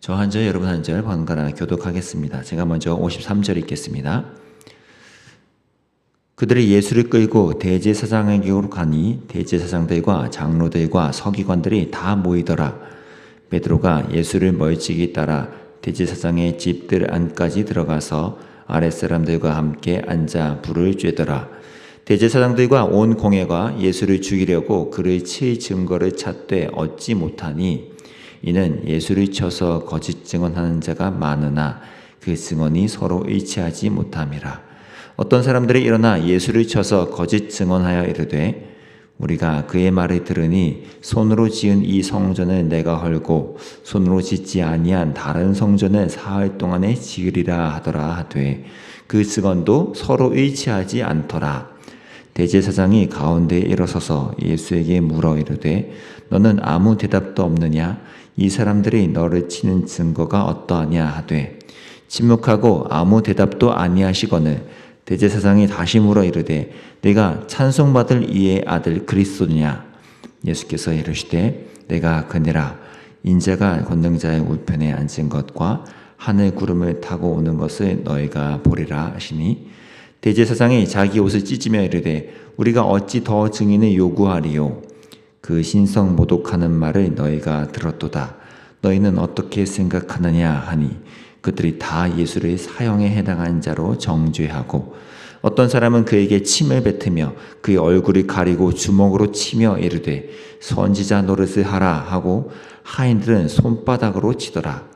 저 한 절, 여러분 한 절 번갈아 교독하겠습니다. 제가 먼저 53절 읽겠습니다. 그들이 예수를 끌고 대제사장에게로 가니 대제사장들과 장로들과 서기관들이 다 모이더라. 베드로가 예수를 멀찍이 따라 대제사장의 집들 안까지 들어가서 아랫사람들과 함께 앉아 불을 쬐더라. 대제사장들과 온 공회가 예수를 죽이려고 그를 칠 증거를 찾되 얻지 못하니 이는 예수를 쳐서 거짓 증언하는 자가 많으나 그 증언이 서로 일치하지 못함이라. 어떤 사람들이 일어나 예수를 쳐서 거짓 증언하여 이르되 우리가 그의 말을 들으니 손으로 지은 이 성전을 내가 헐고 손으로 짓지 아니한 다른 성전을 사흘 동안에 지으리라 하더라 하되 그 증언도 서로 일치하지 않더라. 대제사장이 가운데에 일어서서 예수에게 물어 이르되 너는 아무 대답도 없느냐? 이 사람들이 너를 치는 증거가 어떠하냐 하되 침묵하고 아무 대답도 아니하시거늘 대제사장이 다시 물어 이르되 내가 찬송받을 이의 아들 그리스도냐? 예수께서 이르시되 내가 그니라. 인자가 권능자의 우편에 앉은 것과 하늘 구름을 타고 오는 것을 너희가 보리라 하시니 대제사장이 자기 옷을 찢으며 이르되 우리가 어찌 더 증인을 요구하리요? 그 신성 모독하는 말을 너희가 들었도다. 너희는 어떻게 생각하느냐 하니 그들이 다 예수를 사형에 해당한 자로 정죄하고 어떤 사람은 그에게 침을 뱉으며 그의 얼굴을 가리고 주먹으로 치며 이르되 선지자 노릇을 하라 하고 하인들은 손바닥으로 치더라.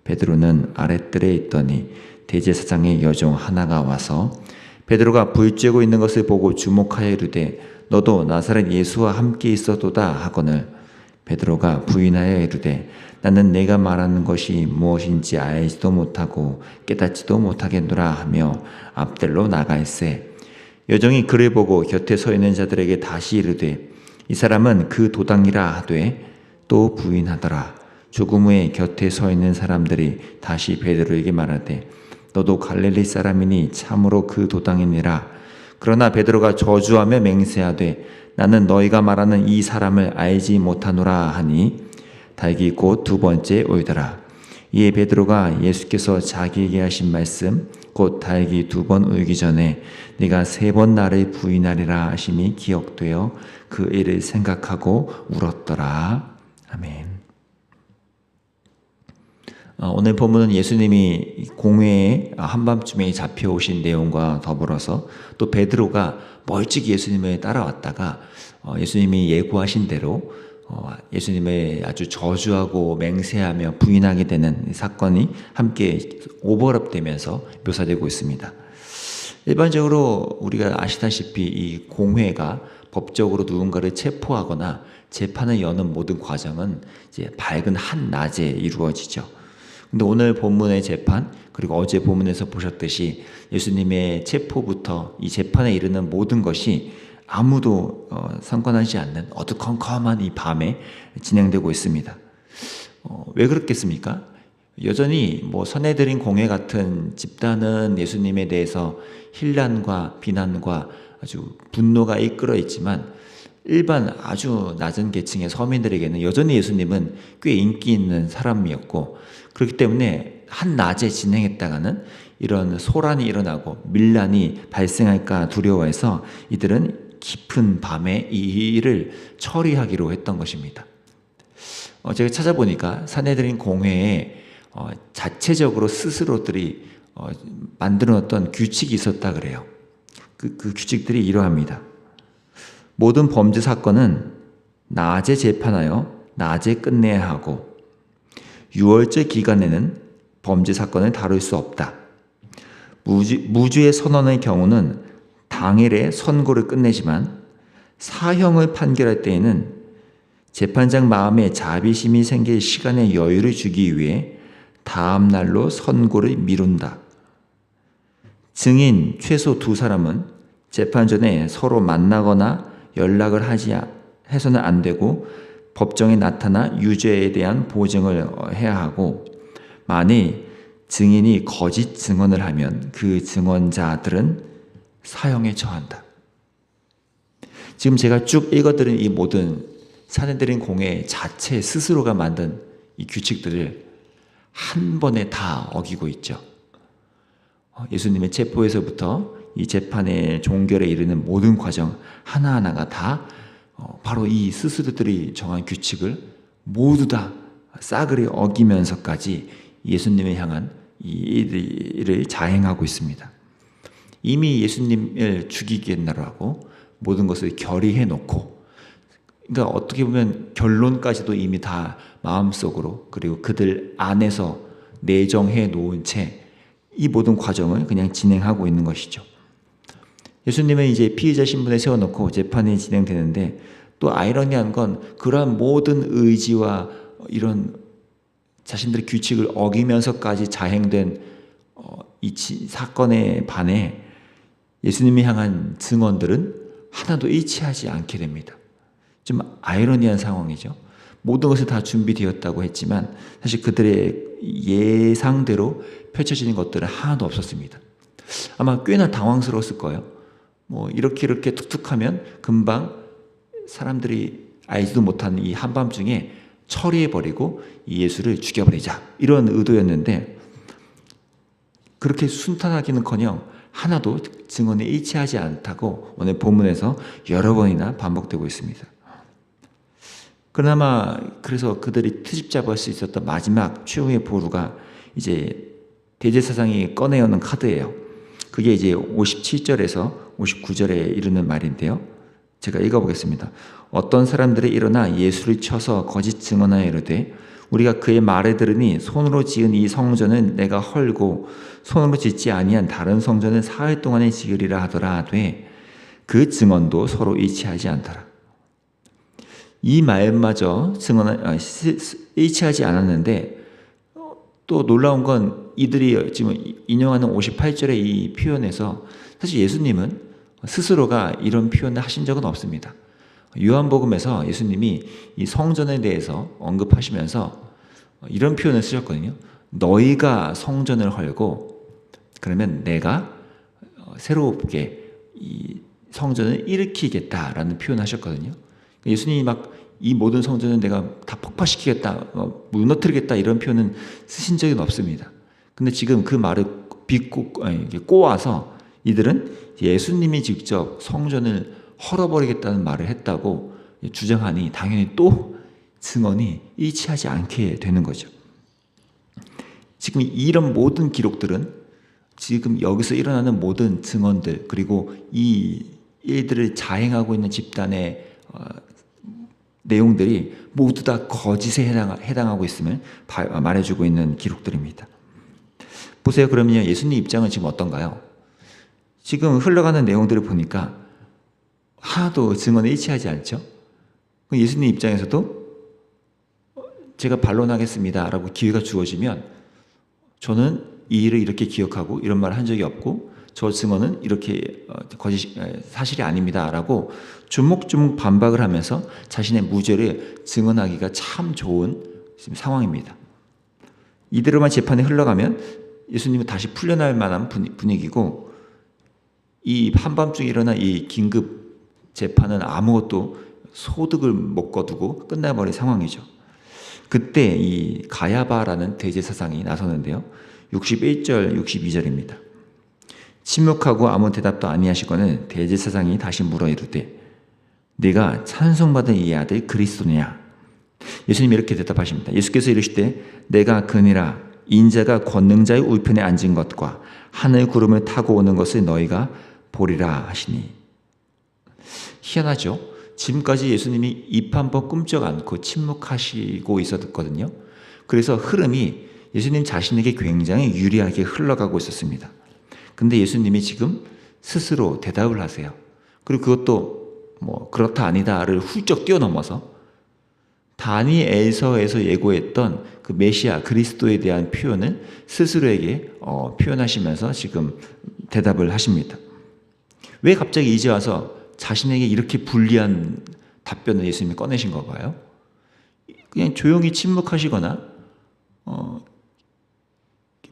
베드로는 아랫뜰에 있더니 대제사장의 여종 하나가 와서 베드로가 불 쬐고 있는 것을 보고 주목하여 이르되 너도 나사렛 예수와 함께 있었도다 하거늘 베드로가 부인하여 이르되 나는 내가 말하는 것이 무엇인지 알지도 못하고 깨닫지도 못하겠노라 하며 앞뜰로 나갈새 여종이 그를 보고 곁에 서 있는 자들에게 다시 이르되 이 사람은 그 도당이라 하되 또 부인하더라. 조금 후에 곁에 서 있는 사람들이 다시 베드로에게 말하되 너도 갈릴리 사람이니 참으로 그 도당이니라. 그러나 베드로가 저주하며 맹세하되 나는 너희가 말하는 이 사람을 알지 못하노라 하니 닭이 곧 두 번째 울더라. 이에 베드로가 예수께서 자기에게 하신 말씀 곧 닭이 두 번 울기 전에 네가 세 번 나를 부인하리라 하심이 기억되어 그 일을 생각하고 울었더라. 아멘. 오늘 본문은 예수님이 공회에 한밤중에 잡혀오신 내용과 더불어서 또 베드로가 멀찍이 예수님을 따라왔다가 예수님이 예고하신 대로 예수님을 아주 저주하고 맹세하며 부인하게 되는 사건이 함께 오버랩되면서 묘사되고 있습니다. 일반적으로 우리가 아시다시피 이 공회가 법적으로 누군가를 체포하거나 재판을 여는 모든 과정은 이제 밝은 한낮에 이루어지죠. 근데 오늘 본문의 재판 그리고 어제 본문에서 보셨듯이 예수님의 체포부터 이 재판에 이르는 모든 것이 아무도 상관하지 않는 어두컴컴한 이 밤에 진행되고 있습니다. 왜 그렇겠습니까? 여전히 서네드린 공회 같은 집단은 예수님에 대해서 힐난과 비난과 아주 분노가 이끌어 있지만 일반 아주 낮은 계층의 서민들에게는 여전히 예수님은 꽤 인기 있는 사람이었고 그렇기 때문에 한낮에 진행했다가는 이런 소란이 일어나고 밀란이 발생할까 두려워해서 이들은 깊은 밤에 이 일을 처리하기로 했던 것입니다. 제가 찾아보니까 사내들인 공회에 자체적으로 스스로들이 만들어 놓았던 규칙이 있었다 그래요. 그 규칙들이 이러합니다. 모든 범죄 사건은 낮에 재판하여 낮에 끝내야 하고 6월절 기간에는 범죄 사건을 다룰 수 없다. 무죄의 선언의 경우는 당일에 선고를 끝내지만 사형을 판결할 때에는 재판장 마음에 자비심이 생길 시간의 여유를 주기 위해 다음 날로 선고를 미룬다. 증인 최소 2사람은 재판 전에 서로 만나거나 연락을 해서는 안 되고 법정에 나타나 유죄에 대한 보증을 해야 하고 만일 증인이 거짓 증언을 하면 그 증언자들은 사형에 처한다. 지금 제가 쭉 읽어드린 이 모든 사내들인 공회 자체 스스로가 만든 이 규칙들을 한 번에 다 어기고 있죠. 예수님의 체포에서부터 이 재판의 종결에 이르는 모든 과정 하나하나가 다 바로 이 스스로들이 정한 규칙을 모두 다 싸그리 어기면서까지 예수님을 향한 이 일을 자행하고 있습니다. 이미 예수님을 죽이겠나라고 모든 것을 결의해 놓고, 그러니까 어떻게 보면 결론까지도 이미 다 마음속으로 그리고 그들 안에서 내정해 놓은 채 이 모든 과정을 그냥 진행하고 있는 것이죠. 예수님은 이제 피의자 신분에 세워놓고 재판이 진행되는데, 또 아이러니한 건 그러한 모든 의지와 이런 자신들의 규칙을 어기면서까지 자행된 이 사건에 반해 예수님이 향한 증언들은 하나도 일치하지 않게 됩니다. 좀 아이러니한 상황이죠. 모든 것이 다 준비되었다고 했지만 사실 그들의 예상대로 펼쳐지는 것들은 하나도 없었습니다. 아마 꽤나 당황스러웠을 거예요. 이렇게 툭툭하면 금방 사람들이 알지도 못한 이 한밤중에 처리해버리고 이 예수를 죽여버리자, 이런 의도였는데, 그렇게 순탄하기는커녕 하나도 증언에 일치하지 않다고 오늘 본문에서 여러 번이나 반복되고 있습니다. 그나마 그래서 그들이 트집 잡을 수 있었던 마지막 최후의 보루가 이제 대제사장이 꺼내오는 카드예요. 그게 이제 57절에서 59절에 이르는 말인데요. 제가 읽어보겠습니다. 어떤 사람들이 일어나 예수를 쳐서 거짓 증언하여 이르되 우리가 그의 말을 들으니 손으로 지은 이 성전은 내가 헐고 손으로 짓지 아니한 다른 성전은 사흘 동안에 지으리라 하더라 하되 그 증언도 서로 일치하지 않더라. 이 말마저 일치하지 않았는데, 또 놀라운 건 이들이 지금 인용하는 58절의 이 표현에서 사실 예수님은 스스로가 이런 표현을 하신 적은 없습니다. 요한복음에서 예수님이 이 성전에 대해서 언급하시면서 이런 표현을 쓰셨거든요. 너희가 성전을 헐고 그러면 내가 새롭게 이 성전을 일으키겠다라는 표현을 하셨거든요. 예수님이 막 이 모든 성전은 내가 다 폭파시키겠다, 무너뜨리겠다 이런 표현은 쓰신 적은 없습니다. 근데 지금 그 말을 꼬아서 이들은 예수님이 직접 성전을 헐어버리겠다는 말을 했다고 주장하니 당연히 또 증언이 일치하지 않게 되는 거죠. 지금 이런 모든 기록들은 지금 여기서 일어나는 모든 증언들, 그리고 이 일들을 자행하고 있는 집단의 내용들이 모두 다 거짓에 해당하고 있음을 말해주고 있는 기록들입니다. 보세요. 그러면 예수님 입장은 지금 어떤가요? 지금 흘러가는 내용들을 보니까 하나도 증언에 일치하지 않죠? 예수님 입장에서도 제가 반론하겠습니다 라고 기회가 주어지면 저는 이 일을 이렇게 기억하고 이런 말을 한 적이 없고 저 증언은 이렇게 사실이 아닙니다 라고 주목주목 반박을 하면서 자신의 무죄를 증언하기가 참 좋은 지금 상황입니다. 이대로만 재판이 흘러가면 예수님은 다시 풀려날 만한 분위기고, 이 한밤중에 일어난 이 긴급 재판은 아무것도 소득을 못 거두고 끝나버린 상황이죠. 그때 이 가야바라는 대제사장이 나서는데요. 61절, 62절입니다. 침묵하고 아무 대답도 아니하시거늘 대제사장이 다시 물어 이르되 네가 찬송받은 이 아들 그리스도냐? 예수님이 이렇게 대답하십니다. 예수께서 이르시되 내가 그니라. 인자가 권능자의 우편에 앉은 것과 하늘 구름을 타고 오는 것을 너희가 보리라 하시니. 희한하죠? 지금까지 예수님이 입 한 번 꿈쩍 않고 침묵하시고 있었거든요. 그래서 흐름이 예수님 자신에게 굉장히 유리하게 흘러가고 있었습니다. 근데 예수님이 지금 스스로 대답을 하세요. 그리고 그것도 그렇다 아니다를 훌쩍 뛰어넘어서 다니엘서에서 예고했던 그 메시아 그리스도에 대한 표현을 스스로에게 표현하시면서 지금 대답을 하십니다. 왜 갑자기 이제 와서 자신에게 이렇게 불리한 답변을 예수님이 꺼내신 건가요? 그냥 조용히 침묵하시거나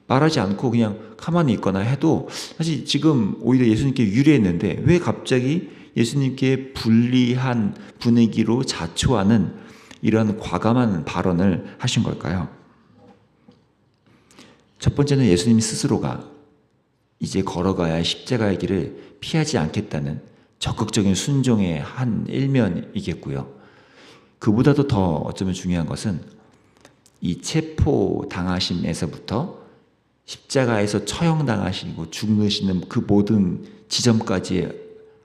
말하지 않고 그냥 가만히 있거나 해도 사실 지금 오히려 예수님께 유리했는데 왜 갑자기 예수님께 불리한 분위기로 자초하는 이런 과감한 발언을 하신 걸까요? 첫 번째는 예수님 스스로가 이제 걸어가야 할 십자가의 길을 피하지 않겠다는 적극적인 순종의 한 일면이겠고요. 그보다도 더 어쩌면 중요한 것은 이 체포 당하심에서부터 십자가에서 처형당하시고 죽으시는 그 모든 지점까지의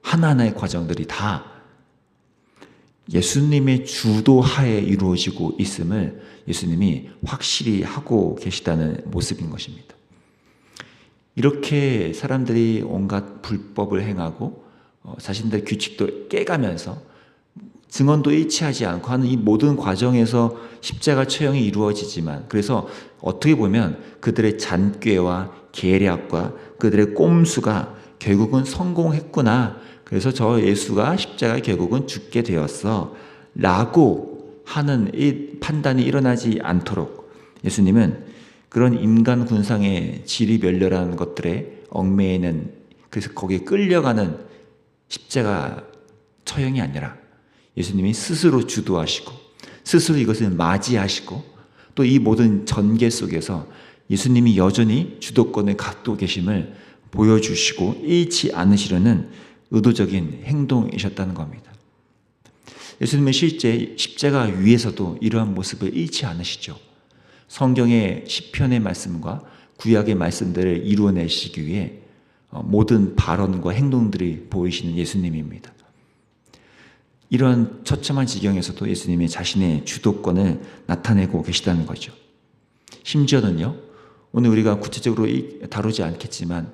하나하나의 과정들이 다 예수님의 주도하에 이루어지고 있음을 예수님이 확실히 하고 계시다는 모습인 것입니다. 이렇게 사람들이 온갖 불법을 행하고 자신들의 규칙도 깨가면서 증언도 일치하지 않고 하는 이 모든 과정에서 십자가 처형이 이루어지지만, 그래서 어떻게 보면 그들의 잔꾀와 계략과 그들의 꼼수가 결국은 성공했구나, 그래서 저 예수가 십자가에 결국은 죽게 되었어 라고 하는 이 판단이 일어나지 않도록 예수님은 그런 인간 군상의 지리멸렬한 것들에 얽매이는, 그래서 거기에 끌려가는 십자가 처형이 아니라 예수님이 스스로 주도하시고 스스로 이것을 맞이하시고 또 이 모든 전개 속에서 예수님이 여전히 주도권을 갖고 계심을 보여주시고 잃지 않으시려는 의도적인 행동이셨다는 겁니다. 예수님은 실제 십자가 위에서도 이러한 모습을 잃지 않으시죠. 성경의 시편의 말씀과 구약의 말씀들을 이루어내시기 위해 모든 발언과 행동들이 보이시는 예수님입니다. 이런 처참한 지경에서도 예수님이 자신의 주도권을 나타내고 계시다는 거죠. 심지어는요, 오늘 우리가 구체적으로 다루지 않겠지만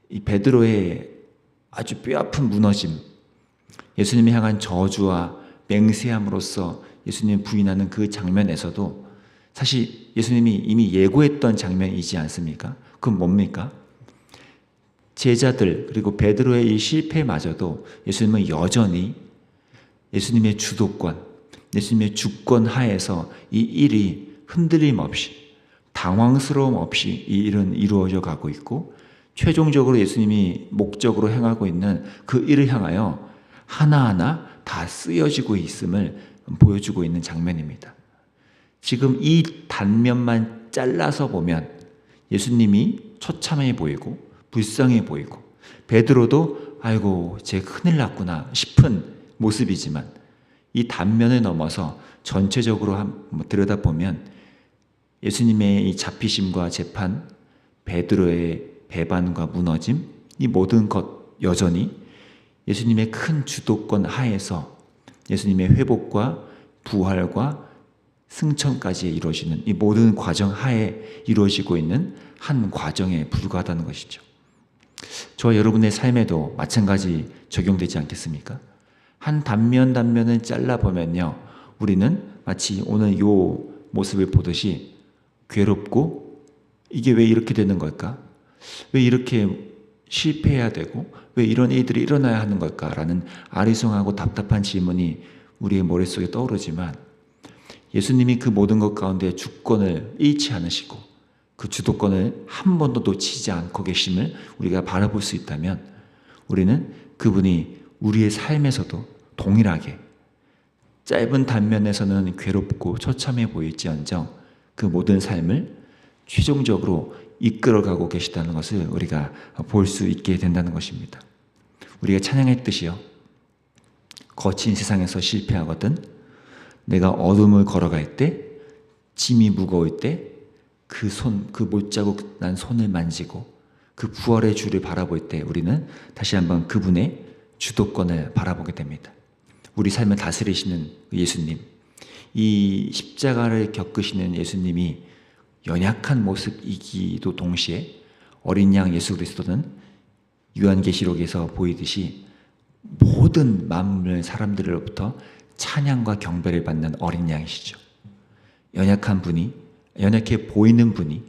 이 베드로의 아주 뼈아픈 무너짐, 예수님이 향한 저주와 맹세함으로써 예수님 부인하는 그 장면에서도 사실 예수님이 이미 예고했던 장면이지 않습니까? 그건 뭡니까? 제자들 그리고 베드로의 이 실패마저도 예수님은 여전히 예수님의 주도권, 예수님의 주권 하에서 이 일이 흔들림 없이, 당황스러움 없이 이 일은 이루어져 가고 있고, 최종적으로 예수님이 목적으로 행하고 있는 그 일을 향하여 하나하나 다 쓰여지고 있음을 보여주고 있는 장면입니다. 지금 이 단면만 잘라서 보면 예수님이 처참해 보이고 불쌍해 보이고 베드로도 아이고 쟤 큰일 났구나 싶은 모습이지만, 이 단면을 넘어서 전체적으로 한번 들여다보면 예수님의 이 잡히심과 재판, 베드로의 배반과 무너짐, 이 모든 것 여전히 예수님의 큰 주도권 하에서 예수님의 회복과 부활과 승천까지 이루어지는 이 모든 과정 하에 이루어지고 있는 한 과정에 불과하다는 것이죠. 저와 여러분의 삶에도 마찬가지 적용되지 않겠습니까? 한 단면을 잘라보면요, 우리는 마치 오늘 이 모습을 보듯이 괴롭고 이게 왜 이렇게 되는 걸까? 왜 이렇게 실패해야 되고 왜 이런 일들이 일어나야 하는 걸까라는 아리송하고 답답한 질문이 우리의 머릿속에 떠오르지만, 예수님이 그 모든 것 가운데 주권을 잃지 않으시고 그 주도권을 한 번도 놓치지 않고 계심을 우리가 바라볼 수 있다면, 우리는 그분이 우리의 삶에서도 동일하게 짧은 단면에서는 괴롭고 처참해 보일지언정 그 모든 삶을 최종적으로 이끌어가고 계시다는 것을 우리가 볼 수 있게 된다는 것입니다. 우리가 찬양했듯이요, 거친 세상에서 실패하거든 내가 어둠을 걸어갈 때, 짐이 무거울 때 그 못자국 난 손을 만지고 그 부활의 주를 바라볼 때 우리는 다시 한번 그분의 주도권을 바라보게 됩니다. 우리 삶을 다스리시는 예수님, 이 십자가를 겪으시는 예수님이 연약한 모습이기도 동시에 어린 양 예수 그리스도는 요한계시록에서 보이듯이 모든 만물 사람들로부터 찬양과 경배를 받는 어린 양이시죠. 연약한 분이, 연약해 보이는 분이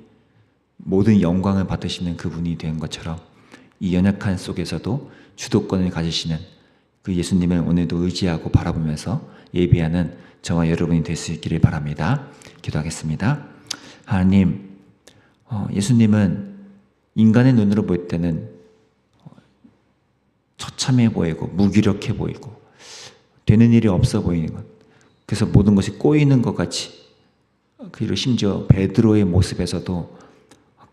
모든 영광을 받으시는 그분이 된 것처럼 이 연약한 속에서도 주도권을 가지시는 그 예수님을 오늘도 의지하고 바라보면서 예배하는 저와 여러분이 될 수 있기를 바랍니다. 기도하겠습니다. 하나님, 예수님은 인간의 눈으로 볼 때는 처참해 보이고 무기력해 보이고 되는 일이 없어 보이는 것, 그래서 모든 것이 꼬이는 것 같이, 그리고 심지어 베드로의 모습에서도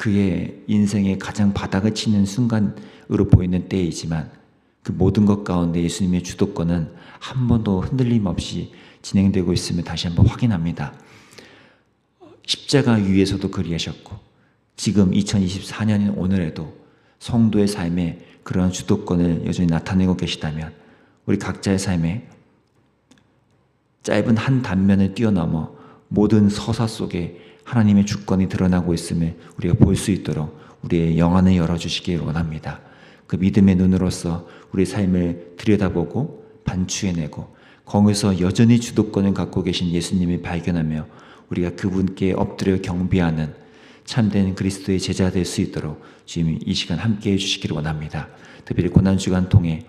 그의 인생의 가장 바닥을 치는 순간으로 보이는 때이지만 그 모든 것 가운데 예수님의 주도권은 한 번도 흔들림 없이 진행되고 있음을 다시 한번 확인합니다. 십자가 위에서도 그리하셨고 지금 2024년인 오늘에도 성도의 삶에 그런 주도권을 여전히 나타내고 계시다면 우리 각자의 삶에 짧은 한 단면을 뛰어넘어 모든 서사 속에 하나님의 주권이 드러나고 있음을 우리가 볼 수 있도록 우리의 영안을 열어주시길 원합니다. 그 믿음의 눈으로서 우리 삶을 들여다보고 반추해내고 거기서 여전히 주도권을 갖고 계신 예수님을 발견하며 우리가 그분께 엎드려 경배하는 참된 그리스도의 제자 될 수 있도록 지금 이 시간 함께해 주시기를 원합니다. 특별히 고난주간 통해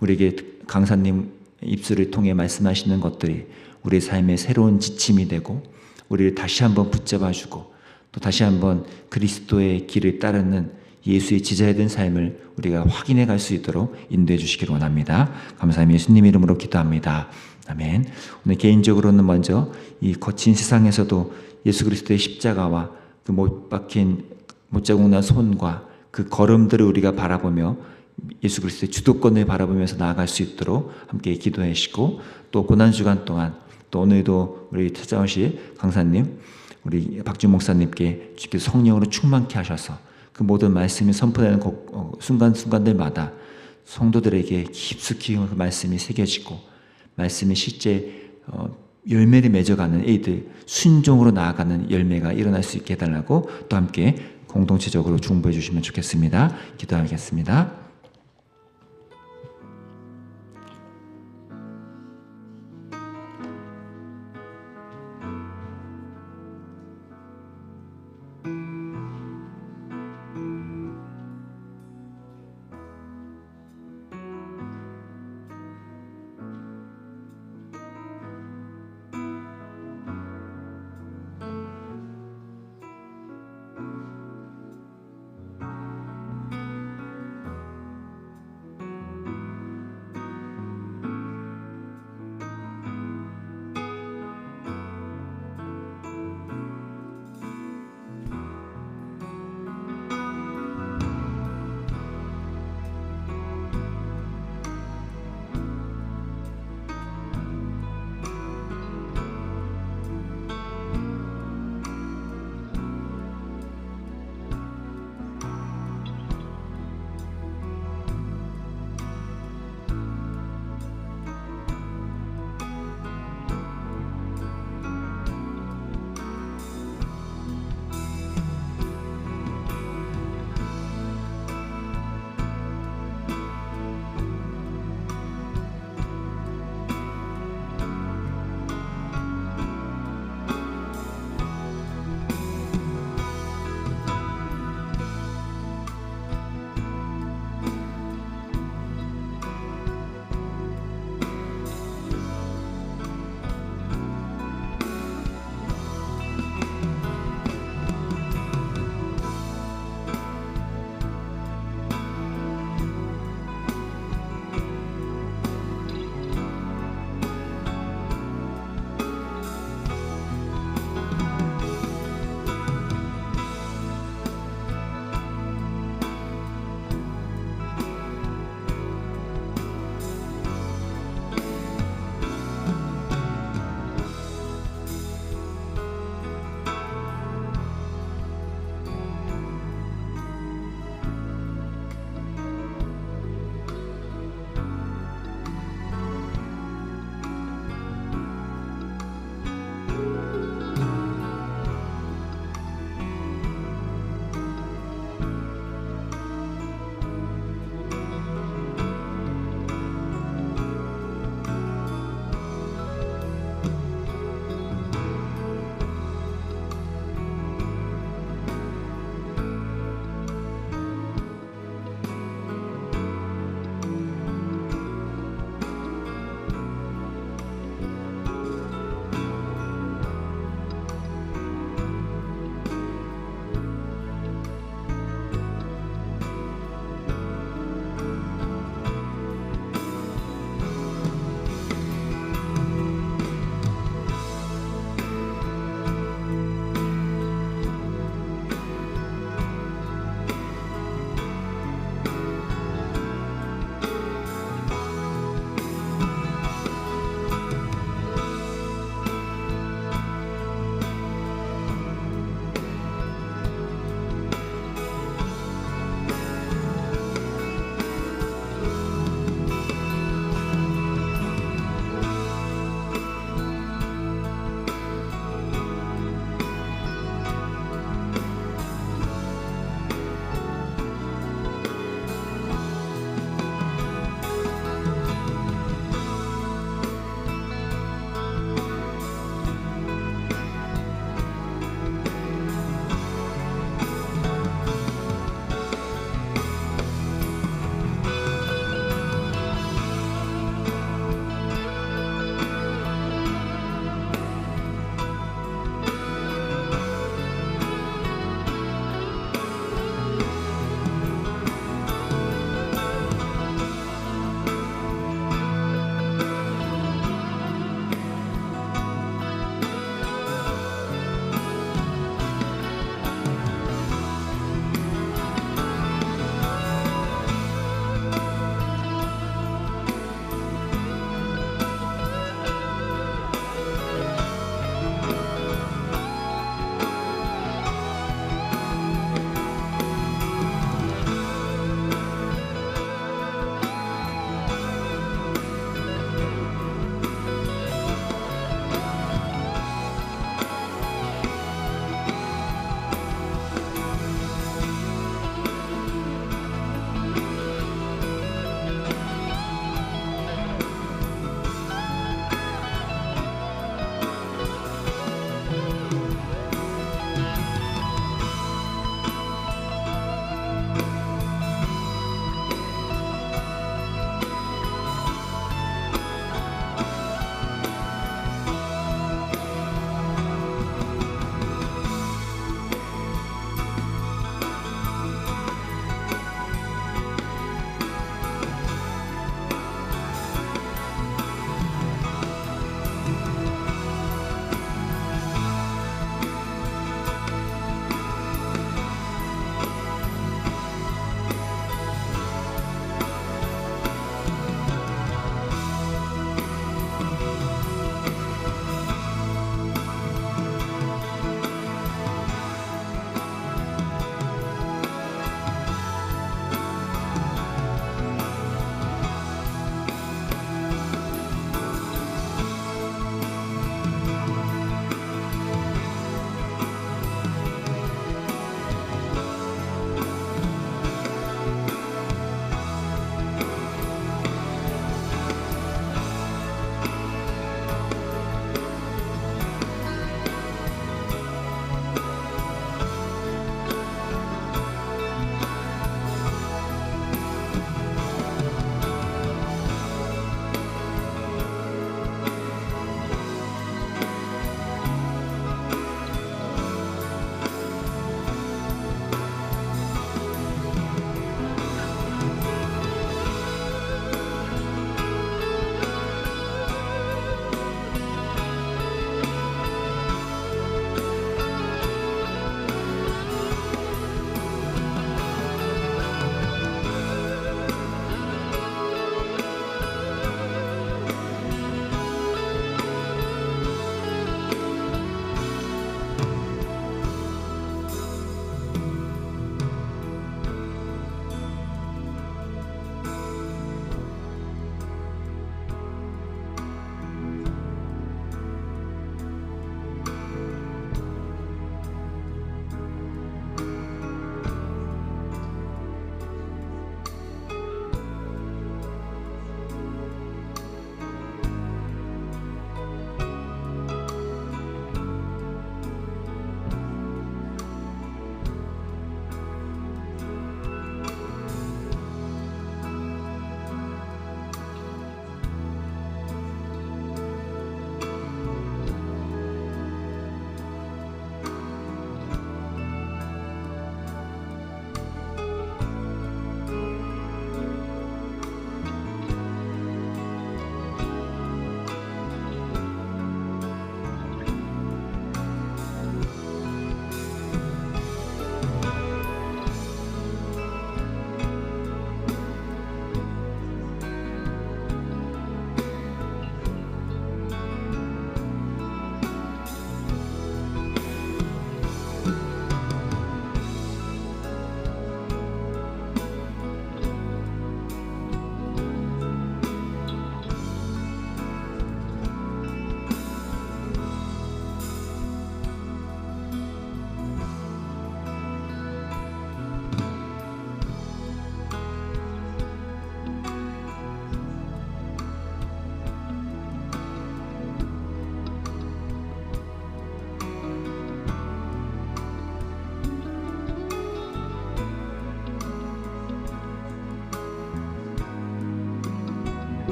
우리에게 강사님 입술을 통해 말씀하시는 것들이 우리의 삶의 새로운 지침이 되고 우리를 다시 한번 붙잡아주고 또 다시 한번 그리스도의 길을 따르는 예수의 지자에 된 삶을 우리가 확인해 갈 수 있도록 인도해 주시기를 원합니다. 감사합니다. 예수님 이름으로 기도합니다. 아멘. 오늘 개인적으로는 먼저 이 거친 세상에서도 예수 그리스도의 십자가와 그 못 박힌 못자국난 손과 그 걸음들을 우리가 바라보며 예수 그리스도의 주도권을 바라보면서 나아갈 수 있도록 함께 기도해 주시고 또 고난주간 동안 또 오늘도 우리 찾아오실 강사님 우리 박준 목사님께 주께서 성령으로 충만케 하셔서 그 모든 말씀이 선포되는 순간순간들마다 성도들에게 깊숙이 그 말씀이 새겨지고 말씀이 실제 열매를 맺어가는 이들 순종으로 나아가는 열매가 일어날 수 있게 해달라고 또 함께 공동체적으로 중보해 주시면 좋겠습니다. 기도하겠습니다.